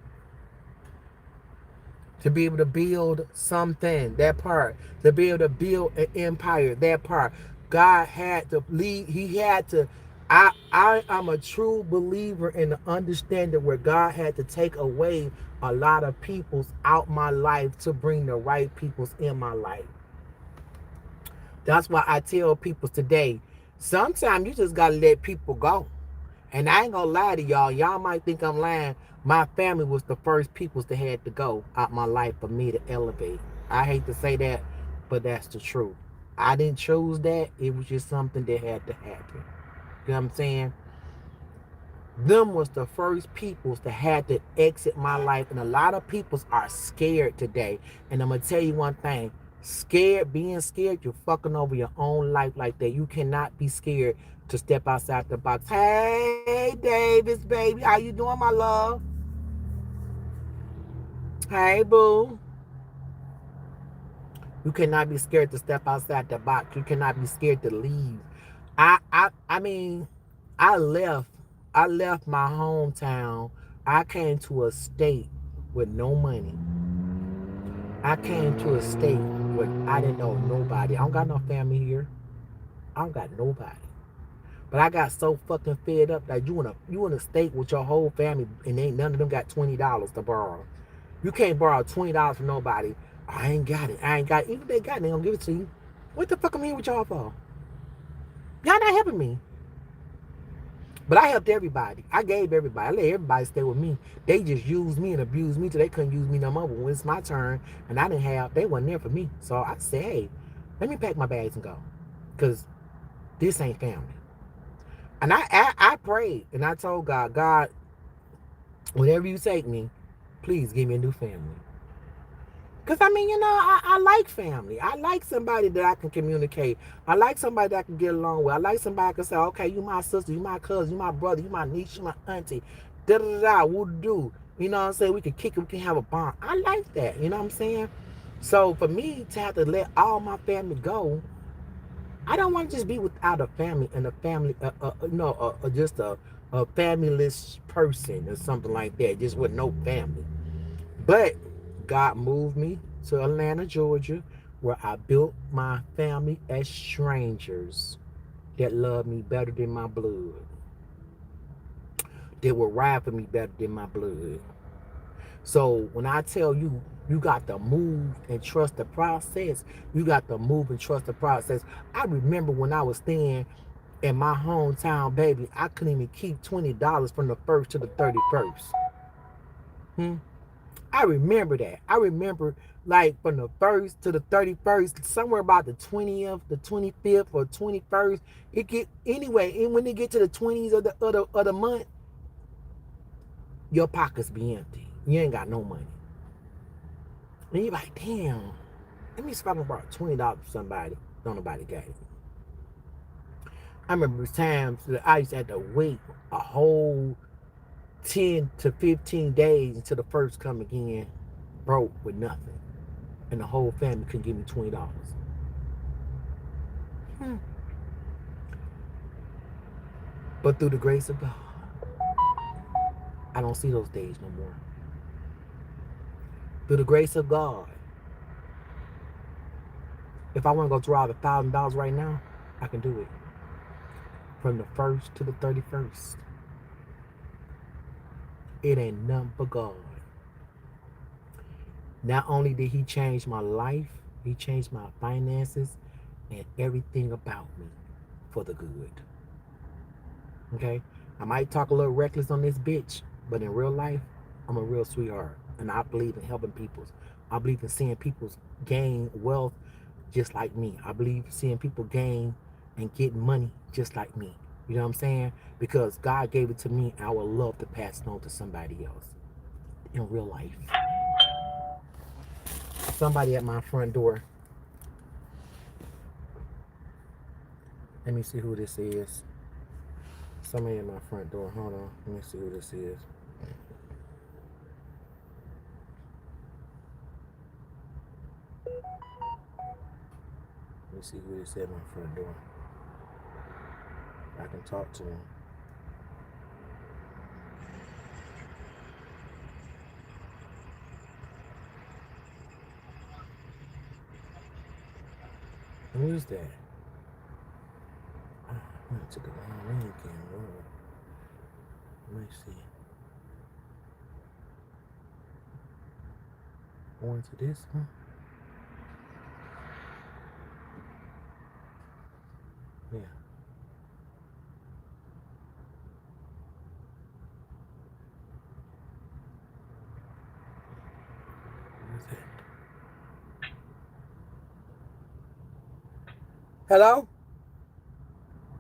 To be able to build something. That part. To be able to build an empire. That part. God had to lead. He had to. I am a true believer in the understanding where God had to take away a lot of peoples out my life to bring the right peoples in my life. That's why I tell people today, sometimes you just gotta let people go. And I ain't gonna lie to y'all. Y'all might think I'm lying. My family was the first peoples that had to go out my life for me to elevate. I hate to say that, but that's the truth. I didn't choose that. It was just something that had to happen. You know what I'm saying? Them was the first peoples that had to exit my life. And a lot of peoples are scared today. And I'm gonna tell you one thing. Being scared, you're fucking over your own life like that. You cannot be scared to step outside the box. Hey, Davis, baby, how you doing, my love? Hey, boo. You cannot be scared to step outside the box. You cannot be scared to leave. I mean, I left. I left my hometown. I came to a state with no money. I came to a state where I didn't know nobody. I don't got no family here. I don't got nobody. But I got so fucking fed up that you in a state with your whole family and ain't none of them got $20 to borrow. You can't borrow $20 from nobody. I ain't got it. I ain't got it. Even if they got it, they gonna give it to you. What the fuck am I here with y'all for? Y'all not helping me. But I helped everybody. I gave everybody. I let everybody stay with me. They just used me and abused me till they couldn't use me no more. But when it's my turn and I didn't have, they wasn't there for me. So I said, hey, let me pack my bags and go. Because this ain't family. And I prayed and I told God, God, whenever you take me, please give me a new family. Because, I mean, I like family. I like somebody that I can communicate. I like somebody that I can get along with. I like somebody that can say, okay, you my sister, you my cousin, you my brother, you my niece, you my auntie. Da-da-da-da, what do? You know what I'm saying? We can kick it, we can have a bond. I like that, you know what I'm saying? So, for me to have to let all my family go, I don't want to just be without a family and a family, just a familyless person or something like that, just with no family. But God moved me to Atlanta, Georgia, where I built my family as strangers that love me better than my blood, that will ride for me better than my blood. So when I tell you, you got to move and trust the process. You got to move and trust the process. I remember when I was staying in my hometown, baby, I couldn't even keep $20 from the first to the 31st. Hmm? I remember that. I remember like from the first to the 31st, somewhere about the 20th, the 25th, or 21st. It get anyway, and when they get to the 20s of the month, your pockets be empty. You ain't got no money. And you're like, damn, let me see if I can borrow $20 from somebody. Don't nobody got it. I remember times that I used to have to wait a whole 10 to 15 days until the first come again, broke with nothing. And the whole family couldn't give me $20. Hmm. But through the grace of God, I don't see those days no more. Through the grace of God, if I want to go draw out $1,000 right now, I can do it. From the 1st to the 31st. It ain't nothing but God. Not only did he change my life, he changed my finances and everything about me for the good. Okay? I might talk a little reckless on this bitch, but in real life, I'm a real sweetheart. And I believe in helping people. I believe in seeing people gain wealth just like me. I believe seeing people gain and get money just like me. You know what I'm saying? Because God gave it to me, and I would love to pass it on to somebody else in real life. Somebody at my front door. Let me see who this is. Somebody at my front door. Hold on. Let me see who this is. Let me see who this is at my front door. I can talk to him. Who is that? Oh, I took the wrong ring again. Lord. Let me see. Going to this one. Yeah. Who's that? Hello?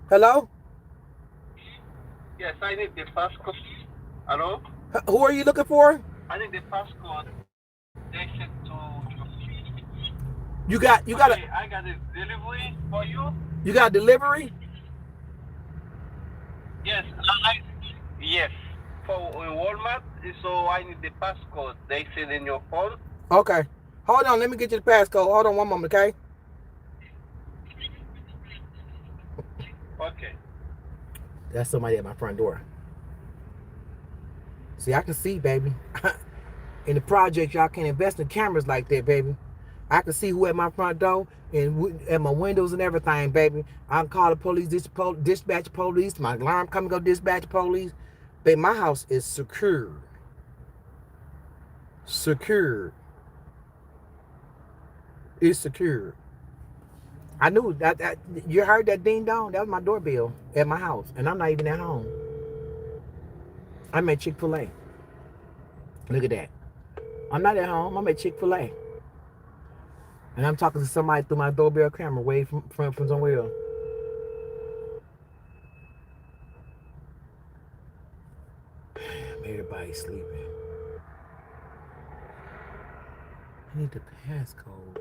Hello? Yes, I need the passcode. Hello? Who are you looking for? I need the passcode. They said to. You got a Okay, I got a delivery for you. you got a delivery? Yes, yes. For Walmart, so I need the passcode. They said in your phone. Okay. Hold on, let me get you the passcode. Hold on one moment, okay? Okay. That's somebody at my front door. See, I can see, baby. In the project, y'all can't invest in cameras like that, baby. I can see who at my front door and at my windows and everything, baby. I can call the police, dispatch police. My alarm come and go dispatch police. Baby, my house is secure. Secure. It's secure. I knew that you heard that ding dong. That was my doorbell at my house, and I'm not even at home. I'm at Chick-fil-A. Look at that. I'm not at home. I'm at Chick-fil-A. And I'm talking to somebody through my doorbell camera way from somewhere else. Everybody's sleeping. I need the passcode.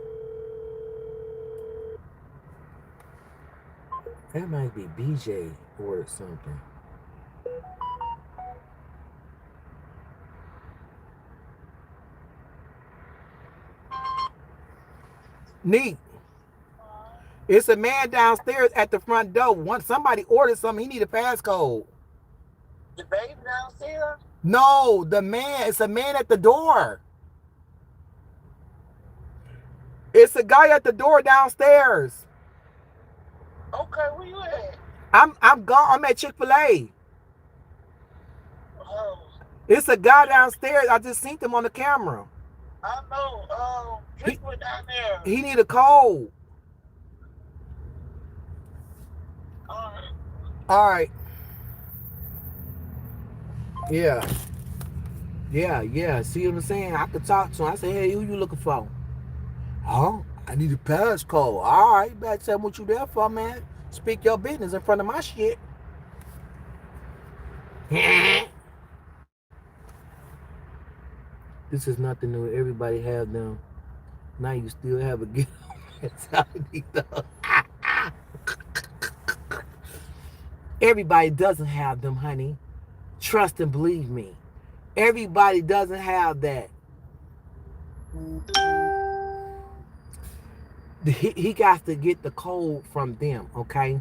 That might be BJ or something. Neat. It's a man downstairs at the front door. Once somebody ordered something, he need a passcode. The baby downstairs? No, the man. It's a man at the door. It's a guy at the door downstairs. Okay, where you at? I'm gone. I'm at Chick-fil-A. Oh. It's a guy downstairs. I just seen him on the camera. I know. He Just went down there. he need a code. Uh, All right. Yeah. Yeah. See what I'm saying? I could talk to him. I say, hey, who you looking for? Huh? I need a passcode. All right, better tell me what you there for, man. Speak your business in front of my shit. This is nothing new. Everybody have them. Now you still have a ghetto mentality, though. Everybody doesn't have them, honey. Trust and believe me. Everybody doesn't have that. He got to get the code from them, okay?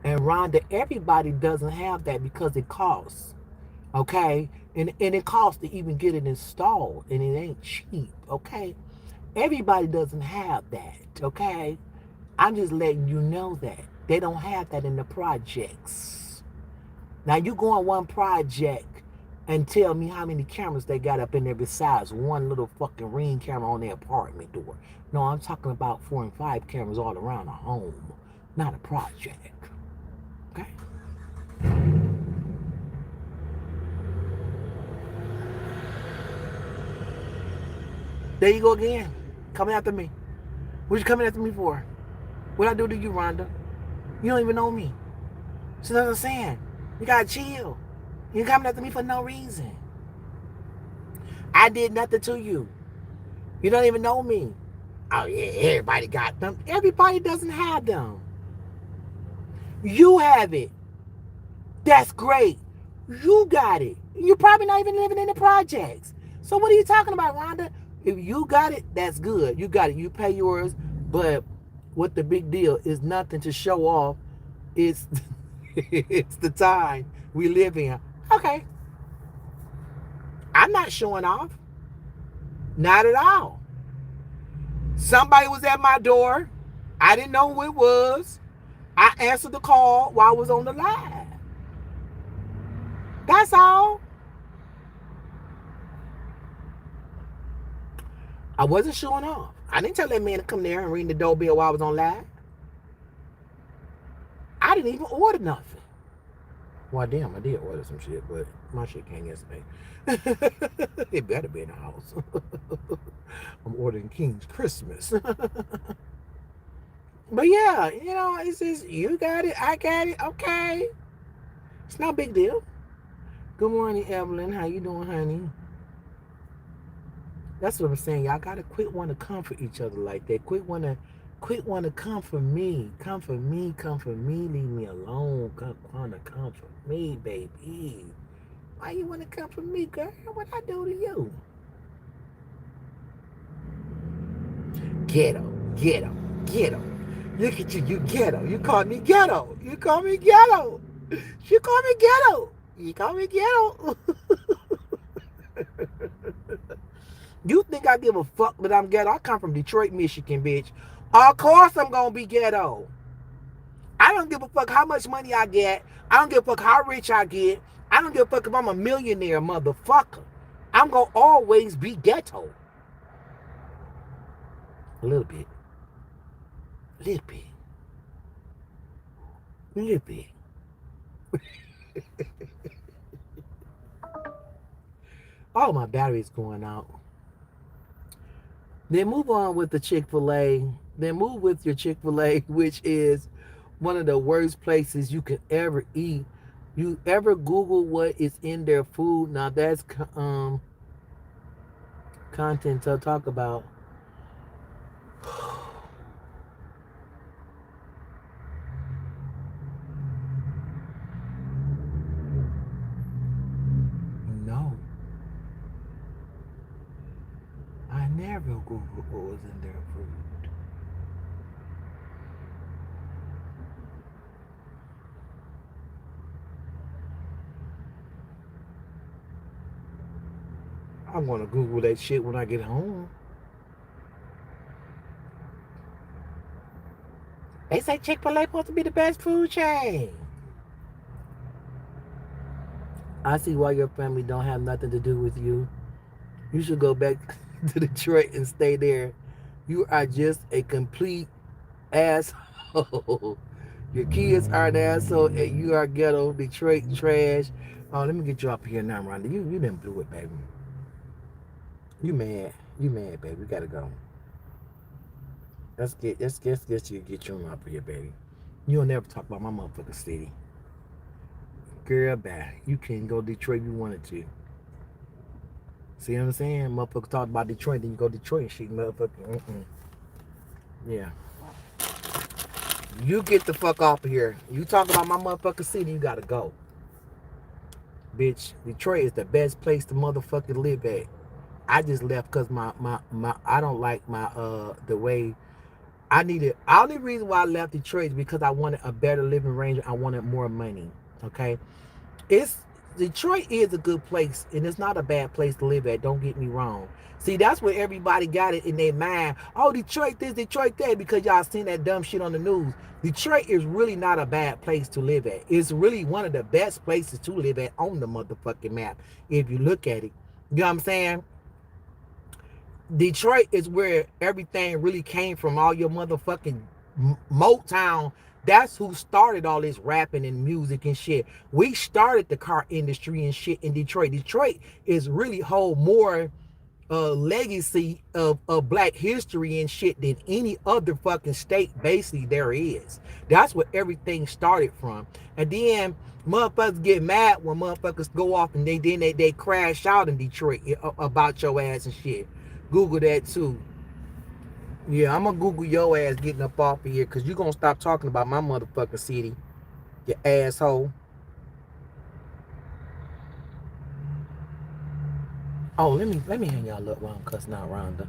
And Rhonda, everybody doesn't have that because it costs, okay? And it costs to even get it installed, and it ain't cheap, okay? Everybody doesn't have that, okay? I'm just letting you know that. They don't have that in the projects. Now, you go on one project and tell me how many cameras they got up in there besides one little fucking Ring camera on their apartment door. No, I'm talking about 4 and 5 cameras all around a home, not a project. Okay? There you go again. Coming after me. What you coming after me for? What I do to you, Rhonda? You don't even know me. See what I'm saying? You gotta chill. You coming after me for no reason. I did nothing to you. You don't even know me. Oh yeah, everybody got them. Everybody doesn't have them. You have it. That's great. You got it. You're probably not even living in the projects. So what are you talking about, Rhonda? If you got it, that's good. You got it. You pay yours. But what the big deal is nothing to show off. It's it's the time we live in. Okay. I'm not showing off. Not at all. Somebody was at my door. I didn't know who it was. I answered the call while I was on the live. That's all. I wasn't showing off. I didn't tell that man to come there and ring the doorbell while I was on live. I didn't even order nothing. Well, damn, I did order some shit, but my shit came yesterday. It better be in the house. I'm ordering King's Christmas. But yeah, it's just you got it, I got it, okay. It's no big deal. Good morning, Evelyn. How you doing, honey? That's what I'm saying. Y'all gotta quit wanting to comfort each other like that. Quit wanting to comfort me. Comfort me, comfort me. Leave me alone. Want to comfort me, baby. Why you want to comfort me, girl? What I do to you? Ghetto, ghetto, ghetto. Look at you, you ghetto. You call me ghetto. You call me ghetto. You call me ghetto. You call me ghetto. You think I give a fuck that I'm ghetto? I come from Detroit, Michigan, bitch. Of course I'm gonna be ghetto. I don't give a fuck how much money I get. I don't give a fuck how rich I get. I don't give a fuck if I'm a millionaire, motherfucker. I'm gonna always be ghetto. A little bit. A little bit. A little bit. Oh, my battery's going out. Then move on with the Chick-fil-A. Then move with your Chick-fil-A, which is one of the worst places you can ever eat. You ever Google what is in their food? Now that's content to talk about. No, I never Googled what was in their food. I'm gonna Google that shit when I get home. They say Chick-fil-A supposed to be the best food chain. I see why your family don't have nothing to do with you. You should go back to Detroit and stay there. You are just a complete asshole. Your kids are an asshole and you are ghetto, Detroit trash. Oh, let me get you up here now, Rhonda. You didn't blew it, baby. You mad. You mad, baby. We gotta go. Let's get you up here, baby. You'll never talk about my motherfucking city. Girl, bye. You can't go to Detroit if you wanted to. See what I'm saying? Motherfucker talk about Detroit, then you go to Detroit and shit, motherfucker. Yeah. You get the fuck off of here. You talk about my motherfucking city, you gotta go. Bitch, Detroit is the best place to motherfucking live at. I just left because my I don't like my the way I needed. Only reason why I left Detroit is because I wanted a better living range. I wanted more money. Okay, it's Detroit is a good place and it's not a bad place to live at. Don't get me wrong. See, that's where everybody got it in their mind. Oh, Detroit this, Detroit that, because y'all seen that dumb shit on the news. Detroit is really not a bad place to live at. It's really one of the best places to live at on the motherfucking map if you look at it. You know what I'm saying? Detroit is where everything really came from. All your motherfucking Motown. That's who started all this rapping and music and shit. We started the car industry and shit in Detroit. Detroit is really hold more legacy of black history and shit than any other fucking state basically there is. That's where everything started from. And then motherfuckers get mad when motherfuckers go off and they crash out in Detroit about your ass and shit. Google that too. Yeah, I'm gonna Google your ass getting up off of here because you gonna stop talking about my motherfucking city, you asshole. Oh, let me hang y'all up while I'm cussing out Rhonda.